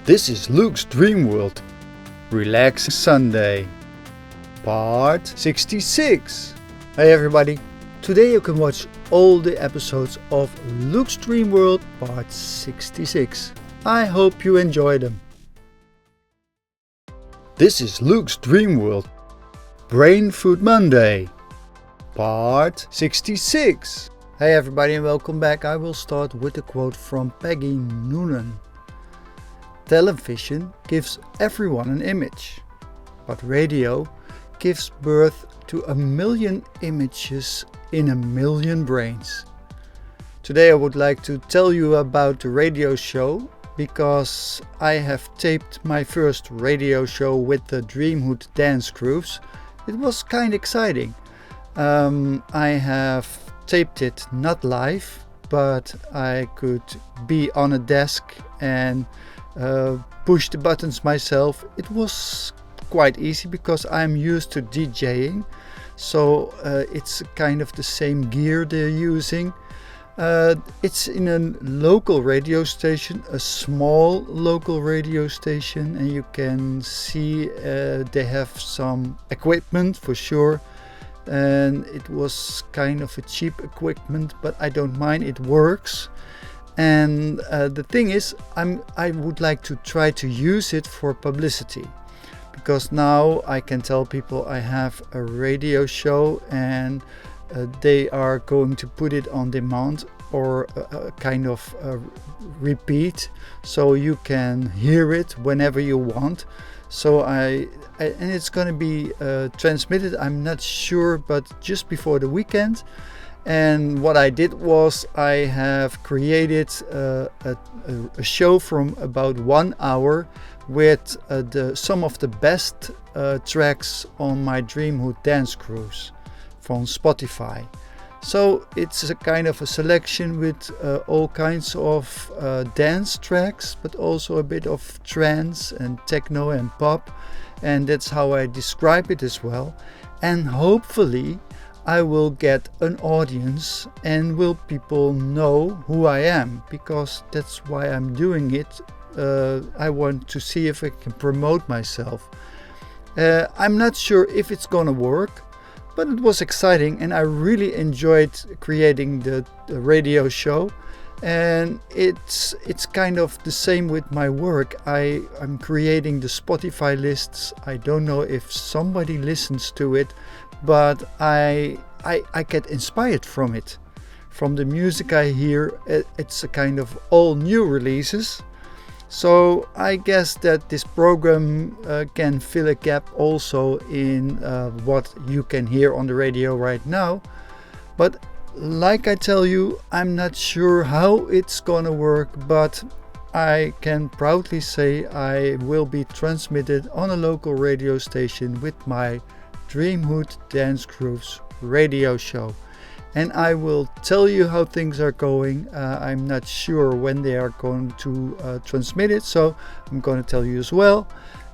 This is Luke's Dreamworld, Relax Sunday, part 66. Hey everybody, today you can watch all the episodes of Luke's Dreamworld, part 66. I hope you enjoy them. This is Luke's Dreamworld, Brain Food Monday, part 66. Hey everybody and welcome back. I will start with a quote from Peggy Noonan. Television gives everyone an image, but radio gives birth to 1 million images in 1 million brains. Today I would like to tell you about the radio show because I have taped my first radio show with the Dreamhood dance grooves. It was kind of exciting. I have taped it not live, but I could be on a desk and push the buttons myself. It was quite easy because I'm used to DJing, so it's kind of the same gear they're using. It's in a local radio station, a small local radio station, and you can see they have some equipment for sure, and it was kind of a cheap equipment, but I don't mind, it works. And the thing is, I would like to try to use it for publicity, because now I can tell people I have a radio show and they are going to put it on demand or a kind of repeat, so you can hear it whenever you want. So and it's going to be transmitted, I'm not sure, but just before the weekend. And what I did was I have created a show from about 1 hour with some of the best tracks on my Dreamhood dance grooves from Spotify. So it's a kind of a selection with all kinds of dance tracks, but also a bit of trance and techno and pop. And that's how I describe it as well. And hopefully I will get an audience and will people know who I am, because that's why I'm doing it. I want to see if I can promote myself. I'm not sure if it's gonna work, but it was exciting and I really enjoyed creating the radio show. And it's kind of the same with my work. I'm creating the Spotify lists. I don't know if somebody listens to it, but I get inspired from it, from the music I hear. It's a kind of all new releases. So I guess that this program can fill a gap also in what you can hear on the radio right now. But like I tell you, I'm not sure how it's gonna work, but I can proudly say I will be transmitted on a local radio station with my Dreamhood Dance Grooves radio show. And I will tell you how things are going. I'm not sure when they are going to transmit it, so I'm going to tell you as well.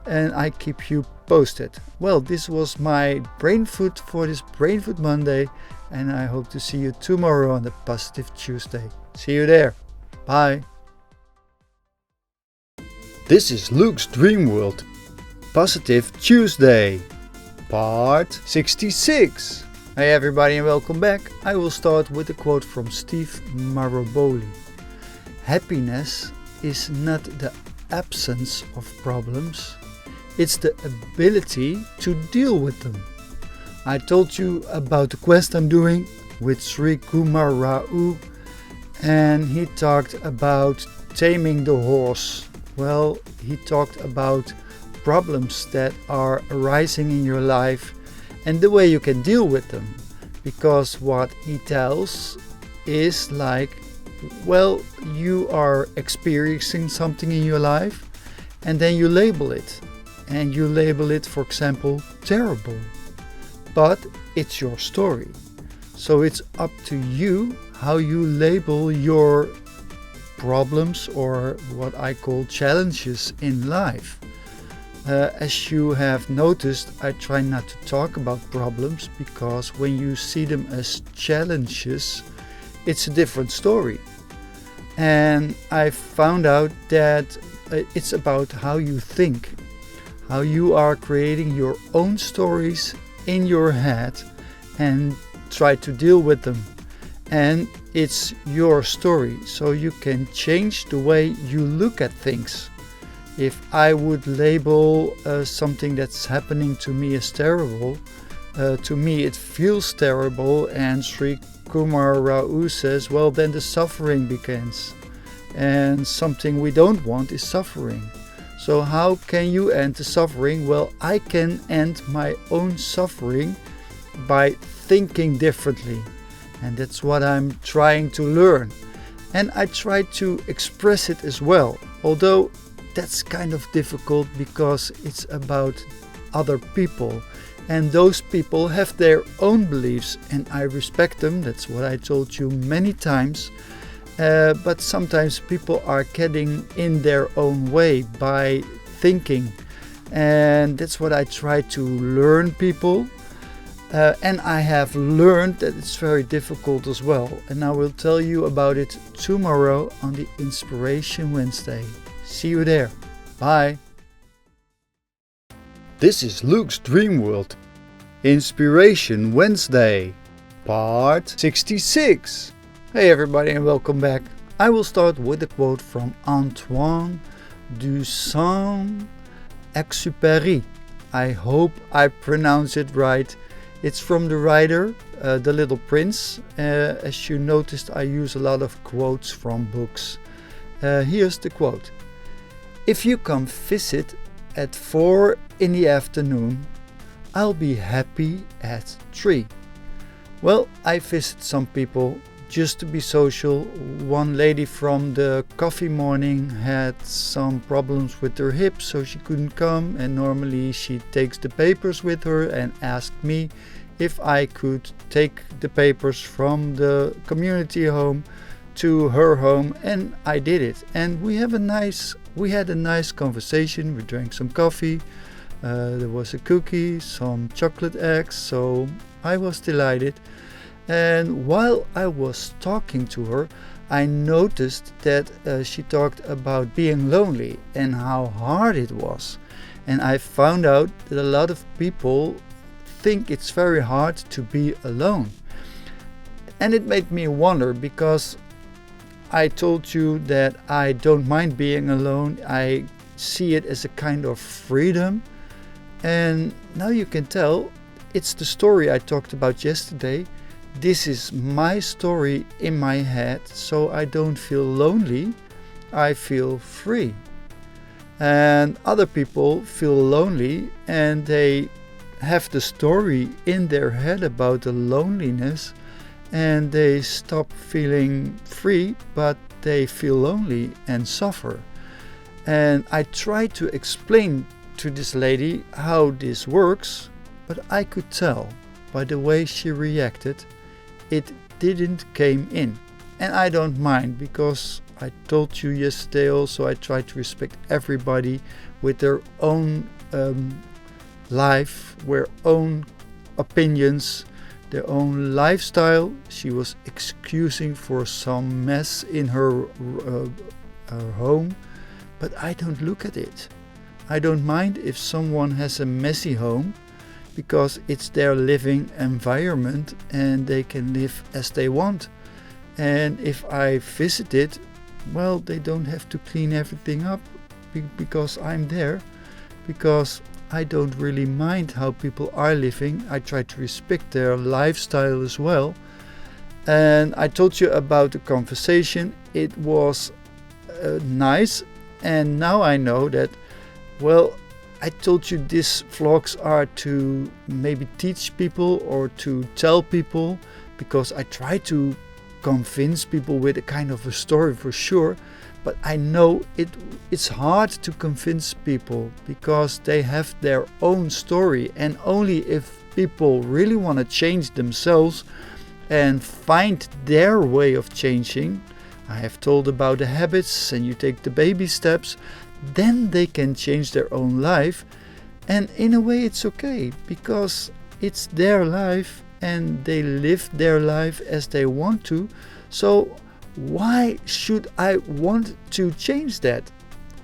And I keep you posted. Well, this was my Brain Food for this Brain Food Monday. And I hope to see you tomorrow on the Positive Tuesday. See you there. Bye. This is Luke's Dreamworld, Positive Tuesday, part 66. Hey everybody and welcome back. I will start with a quote from Steve Maraboli. Happiness is not the absence of problems, it's the ability to deal with them. I told you about the quest I'm doing with Sri Kumar Rao, and he talked about taming the horse. Well, he talked about problems that are arising in your life and the way you can deal with them. Because what he tells is like, well, you are experiencing something in your life and then you label it. And you label it, for example, terrible. But it's your story. So it's up to you how you label your problems, or what I call challenges in life. As you have noticed, I try not to talk about problems, because when you see them as challenges, it's a different story. And I found out that it's about how you think, how you are creating your own stories in your head and try to deal with them. And it's your story, so you can change the way you look at things. If I would label something that's happening to me as terrible, to me it feels terrible, and Sri Kumar Rao says, well, then the suffering begins. And something we don't want is suffering. So how can you end the suffering? Well, I can end my own suffering by thinking differently. And that's what I'm trying to learn. And I try to express it as well. Although that's kind of difficult because it's about other people. And those people have their own beliefs and I respect them. That's what I told you many times. But sometimes people are getting in their own way by thinking. And that's what I try to learn people. And I have learned that it's very difficult as well. And I will tell you about it tomorrow on the Inspiration Wednesday. See you there. Bye. This is Luke's Dreamworld. Inspiration Wednesday, part 66. Hey everybody and welcome back. I will start with a quote from Antoine de Saint-Exupéry. I hope I pronounce it right. It's from the writer, The Little Prince. As you noticed, I use a lot of quotes from books. Here's the quote. If you come visit at 4 in the afternoon, I'll be happy at 3. Well, I visit some people just to be social. One lady from the coffee morning had some problems with her hips, so she couldn't come, and normally she takes the papers with her and asked me if I could take the papers from the community home to her home, and I did it. And we had a nice conversation. We drank some coffee, there was a cookie, some chocolate eggs, so I was delighted. And while I was talking to her, I noticed that she talked about being lonely and how hard it was. And I found out that a lot of people think it's very hard to be alone. And it made me wonder, because I told you that I don't mind being alone. I see it as a kind of freedom. And now you can tell it's the story I talked about yesterday. This is my story in my head, so I don't feel lonely, I feel free. And other people feel lonely and they have the story in their head about the loneliness, and they stop feeling free, but they feel lonely and suffer. And I tried to explain to this lady how this works, but I could tell by the way she reacted, it didn't came in. And I don't mind, because I told you yesterday also, I try to respect everybody with their own life, their own opinions, their own lifestyle. She was excusing for some mess in her home, but I don't look at it. I don't mind if someone has a messy home, because it's their living environment and they can live as they want. And if I visit it, well, they don't have to clean everything up because I'm there, because I don't really mind how people are living. I try to respect their lifestyle as well. And I told you about the conversation. It was nice, and now I know that, well, I told you these vlogs are to maybe teach people or to tell people, because I try to convince people with a kind of a story for sure, but I know it's hard to convince people because they have their own story, and only if people really want to change themselves and find their way of changing, I have told about the habits and you take the baby steps, then they can change their own life. And in a way it's okay, because it's their life and they live their life as they want to. So why should I want to change that?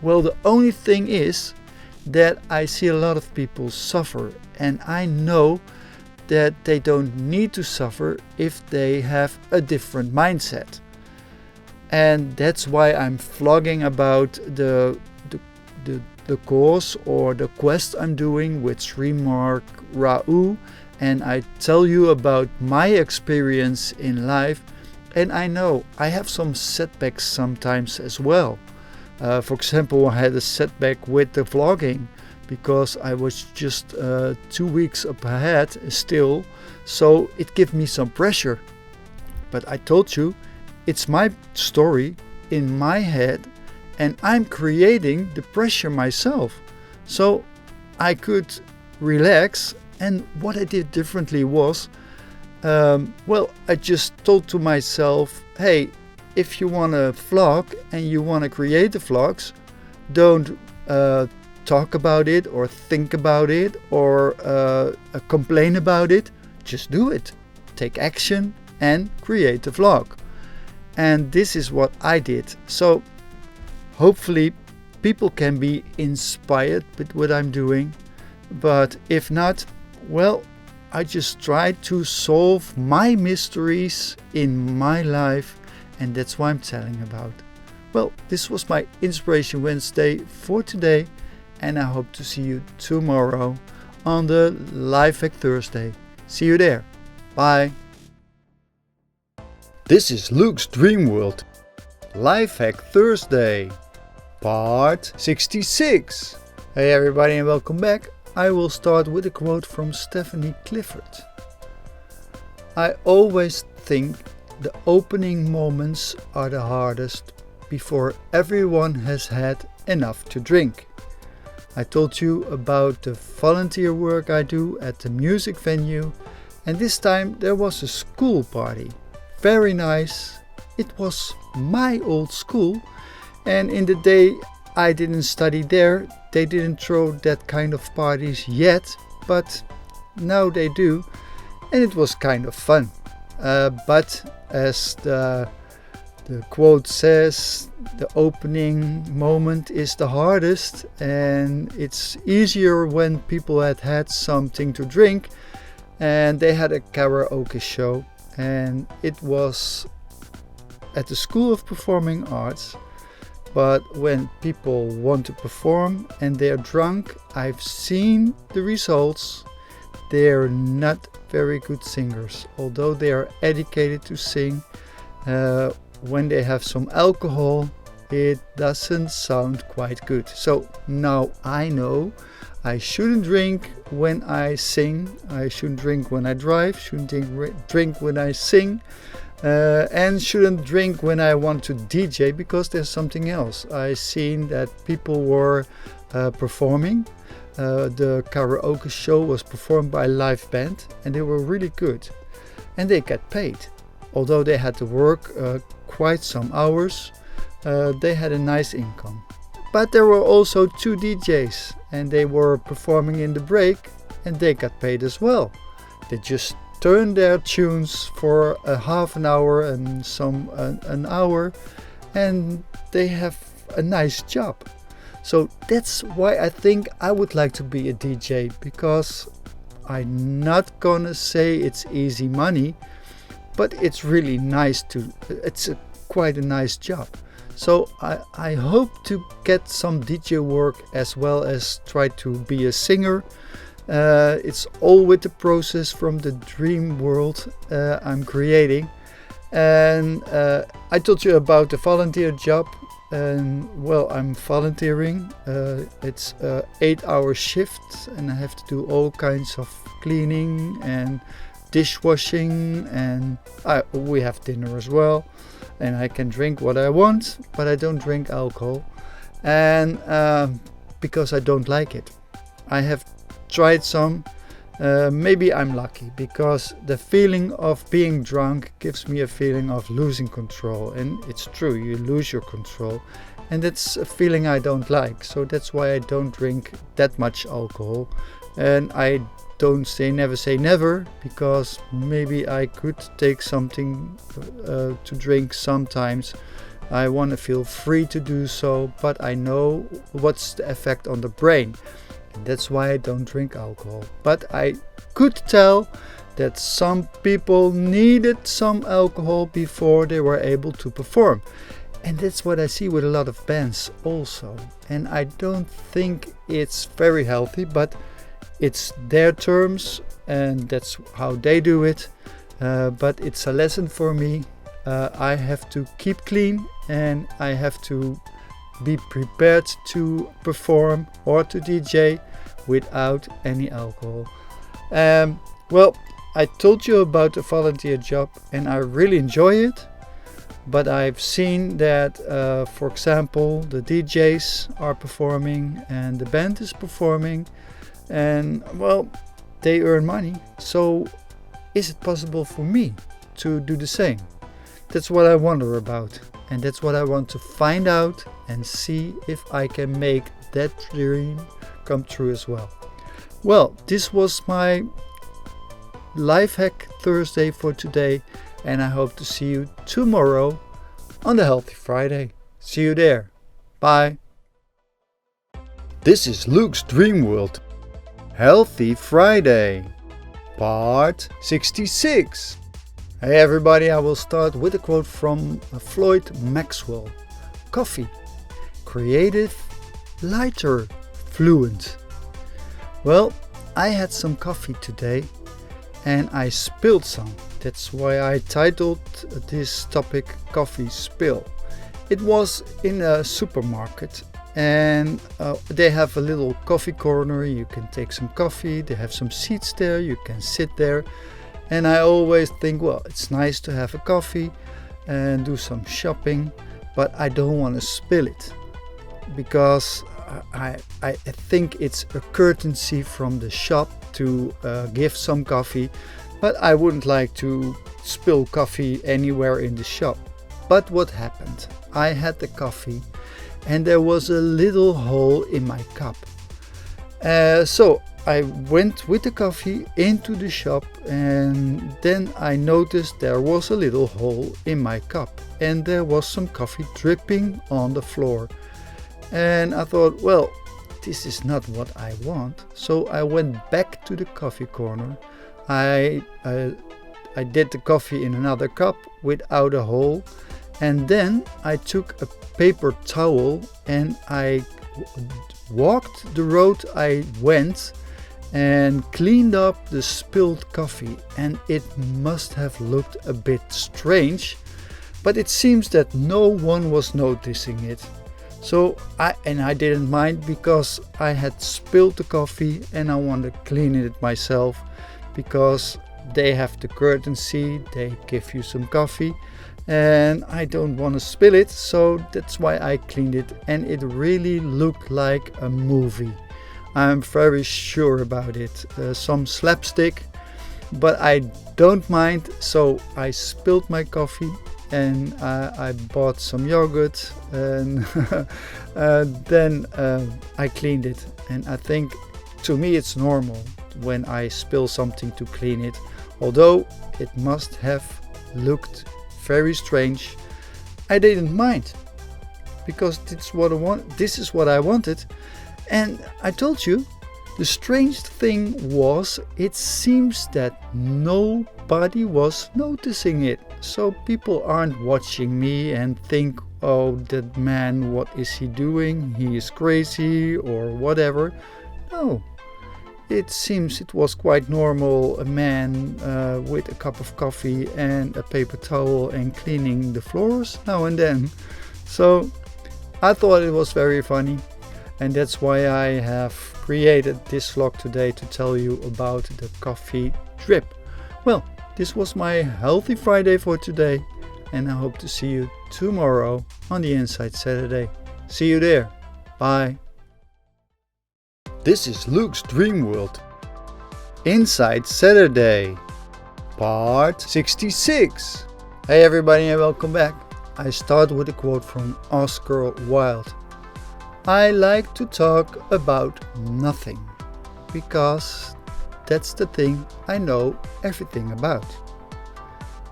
Well, the only thing is that I see a lot of people suffer, and I know that they don't need to suffer if they have a different mindset. And that's why I'm vlogging about the course or the quest I'm doing with Srimark Rau, and I tell you about my experience in life. And I know I have some setbacks sometimes as well. For example, I had a setback with the vlogging because I was just 2 weeks up ahead still, so it gave me some pressure. But I told you, it's my story in my head, and I'm creating the pressure myself. So I could relax, and what I did differently was, I just told to myself, hey, if you want to vlog and you want to create the vlogs, don't talk about it or think about it or complain about it. Just do it. Take action and create the vlog. And this is what I did. So hopefully people can be inspired with what I'm doing. But if not, well, I just try to solve my mysteries in my life, and that's what I'm telling about. Well, this was my Inspiration Wednesday for today, and I hope to see you tomorrow on the Life Hack Thursday. See you there. Bye. This is Luke's Dreamworld. Life Hack Thursday, part 66. Hey everybody and welcome back. I will start with a quote from Stephanie Clifford. I always think the opening moments are the hardest before everyone has had enough to drink. I told you about the volunteer work I do at the music venue, and this time there was a school party. Very nice. It was my old school, and in the day I didn't study there, they didn't throw that kind of parties yet, but now they do, and it was kind of fun. But as the quote says, the opening moment is the hardest, and it's easier when people had something to drink, and they had a karaoke show, and it was at the School of Performing Arts. But when people want to perform and they're drunk, I've seen the results. They're not very good singers, although they are educated to sing. When they have some alcohol, it doesn't sound quite good. So now I know I shouldn't drink when I sing, I shouldn't drink when I drive, shouldn't drink when I sing, and shouldn't drink when I want to DJ, because there's something else. I've seen that people were performing. The karaoke show was performed by a live band, and they were really good, and they got paid. Although they had to work quite some hours, they had a nice income. But there were also 2 DJs, and they were performing in the break, and they got paid as well. They just turned their tunes for a half an hour and some an hour, and they have a nice job. So that's why I think I would like to be a DJ, because I'm not gonna say it's easy money, but it's really nice it's quite a nice job. So I hope to get some DJ work as well as try to be a singer. It's all with the process from the Dreamworld I'm creating. And I told you about the volunteer job. And well, I'm volunteering. It's an 8-hour shift, and I have to do all kinds of cleaning and dishwashing, and we have dinner as well. And I can drink what I want, but I don't drink alcohol, and because I don't like it. I have tried some. Maybe I'm lucky, because the feeling of being drunk gives me a feeling of losing control, and it's true, you lose your control, and that's a feeling I don't like. So that's why I don't drink that much alcohol, and I don't say never, because maybe I could take something to drink sometimes, I want to feel free to do so, but I know what's the effect on the brain. And that's why I don't drink alcohol. But I could tell that some people needed some alcohol before they were able to perform. And that's what I see with a lot of bands also. And I don't think it's very healthy, but it's their terms and that's how they do it. But it's a lesson for me. I have to keep clean and I have to be prepared to perform or to DJ without any alcohol. Well, I told you about the volunteer job and I really enjoy it. But I've seen that, for example, the DJs are performing and the band is performing and, well, they earn money. So is it possible for me to do the same? That's what I wonder about. And that's what I want to find out and see if I can make that dream come true as well. Well, this was my Life Hack Thursday for today. And I hope to see you tomorrow on the Healthy Friday. See you there. Bye. This is Luke's Dreamworld. Healthy Friday, part 66. Hey everybody, I will start with a quote from Floyd Maxwell. Coffee, creative, lighter, fluent. Well, I had some coffee today and I spilled some. That's why I titled this topic Coffee Spill. It was in a supermarket and they have a little coffee corner. You can take some coffee. They have some seats there. You can sit there. And I always think, well, it's nice to have a coffee and do some shopping, but I don't want to spill it because I think it's a courtesy from the shop to give some coffee. But I wouldn't like to spill coffee anywhere in the shop. But what happened? I had the coffee and there was a little hole in my cup. So I went with the coffee into the shop and then I noticed there was a little hole in my cup and there was some coffee dripping on the floor. And I thought, well, this is not what I want. So I went back to the coffee corner. I did the coffee in another cup without a hole and then I took a paper towel and I walked the road I went and cleaned up the spilled coffee, and it must have looked a bit strange, but it seems that no one was noticing it. So I didn't mind because I had spilled the coffee and I wanted to clean it myself. Because they have the courtesy, they give you some coffee and I don't want to spill it, so that's why I cleaned it and it really looked like a movie. I'm very sure about it. Some slapstick, but I don't mind, so I spilled my coffee and I bought some yogurt and then I cleaned it, and I think to me it's normal when I spill something to clean it, although it must have looked very strange. I didn't mind because this is what I wanted. And I told you, the strange thing was it seems that nobody was noticing it. So people aren't watching me and think, oh, that man, what is he doing? He is crazy or whatever. No. It seems it was quite normal, a man with a cup of coffee and a paper towel and cleaning the floors now and then. So I thought it was very funny, and that's why I have created this vlog today to tell you about the coffee drip. Well, this was my Healthy Friday for today, and I hope to see you tomorrow on the Inside Saturday. See you there. Bye. This is Luke's Dreamworld. Inside Saturday, part 66. Hey everybody and welcome back. I start with a quote from Oscar Wilde. I like to talk about nothing, because that's the thing I know everything about.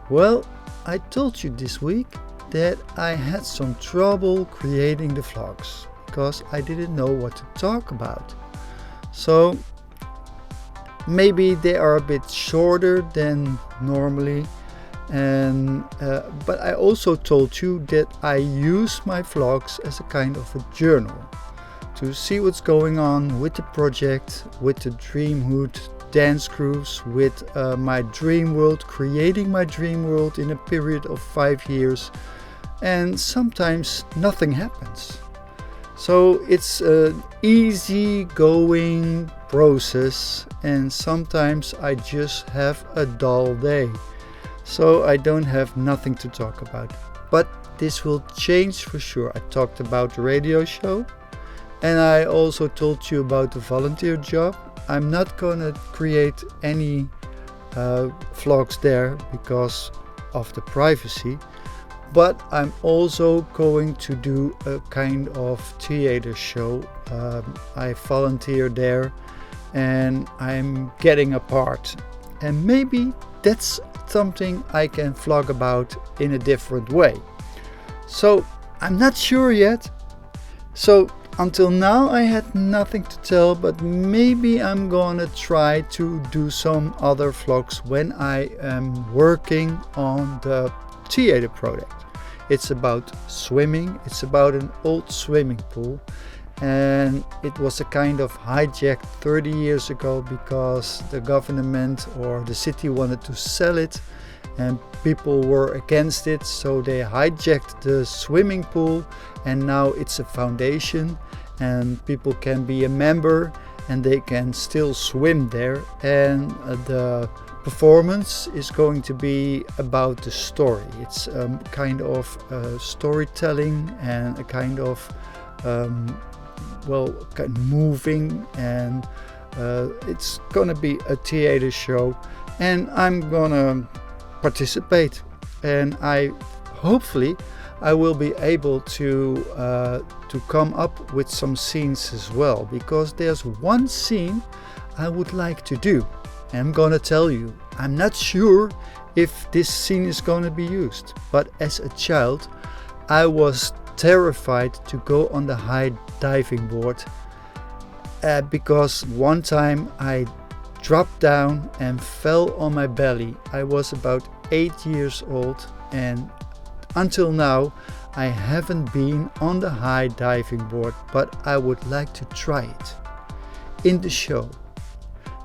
Well, I told you this week that I had some trouble creating the vlogs because I didn't know what to talk about. So maybe they are a bit shorter than normally, but I also told you that I use my vlogs as a kind of a journal to see what's going on with the project, with the Dreamhood dance crews, with my Dreamworld, creating my Dreamworld in a period of 5 years, and sometimes nothing happens. So it's an easy going process, and sometimes I just have a dull day, so I don't have nothing to talk about. But this will change for sure. I talked about the radio show, and I also told you about the volunteer job. I'm not gonna create any vlogs there because of the privacy, but I'm also going to do a kind of theater show. I volunteer there and I'm getting a part, and maybe that's something I can vlog about in a different way. So I'm not sure yet. So until now I had nothing to tell, but maybe I'm gonna try to do some other vlogs when I am working on the theater project. It's about swimming. It's about an old swimming pool, and it was a kind of hijacked 30 years ago because the government or the city wanted to sell it and people were against it, so they hijacked the swimming pool, and now it's a foundation and people can be a member and they can still swim there, and the performance is going to be about the story. It's kind of storytelling and a kind of kind of moving, and it's gonna be a theater show, and I'm gonna participate, and hopefully I will be able to come up with some scenes as well, because there's one scene I would like to do. I'm gonna tell you, I'm not sure if this scene is gonna be used, but as a child I was terrified to go on the high diving board because one time I dropped down and fell on my belly. I was about 8 years old, and until now I haven't been on the high diving board, but I would like to try it in the show.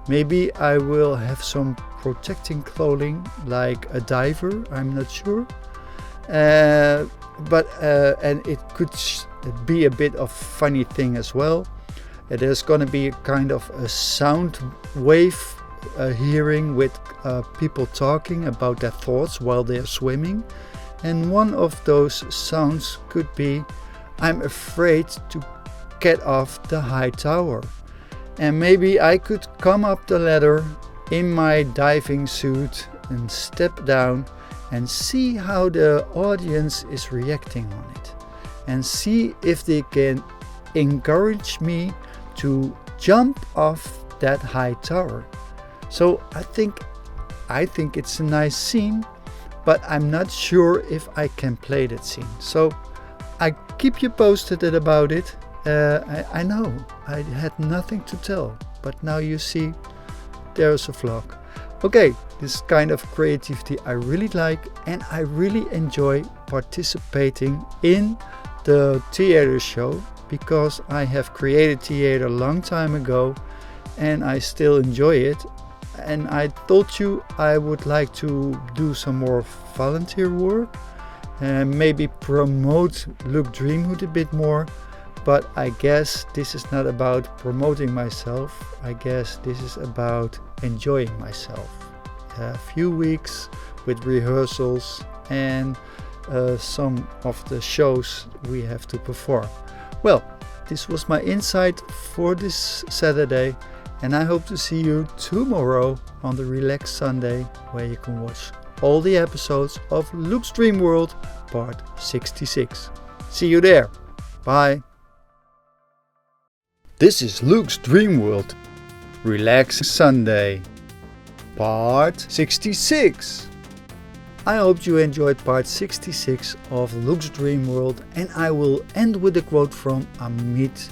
Maybe I will have some protecting clothing like a diver, I'm not sure. And it could be a bit of funny thing as well. There's gonna be a kind of a sound wave hearing with people talking about their thoughts while they're swimming. And one of those sounds could be, I'm afraid to get off the high tower. And maybe I could come up the ladder in my diving suit and step down and see how the audience is reacting on it, and see if they can encourage me to jump off that high tower. So I think it's a nice scene, but I'm not sure if I can play that scene. So I keep you posted about it. I know I had nothing to tell, but now you see there's a vlog. Okay, this kind of creativity I really like, and I really enjoy participating in the theater show because I have created theater a long time ago and I still enjoy it. And I told you I would like to do some more volunteer work and maybe promote Dreamhood a bit more. But I guess this is not about promoting myself. I guess this is about enjoying myself. A few weeks with rehearsals and some of the shows we have to perform. Well, this was my insight for this Saturday, and I hope to see you tomorrow on the Relax Sunday, where you can watch all the episodes of Luke's Dreamworld part 66. See you there. Bye. This is Luke's Dreamworld Relax Sunday part 66. I hope you enjoyed part 66 of Luke's Dreamworld, and I will end with a quote from Amit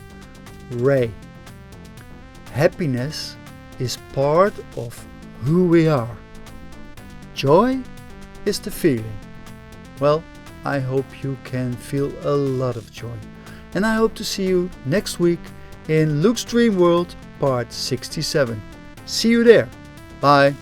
Ray. Happiness is part of who we are. Joy is the feeling. Well, I hope you can feel a lot of joy. And I hope to see you next week in Luke's Dreamworld part 67. See you there. Bye.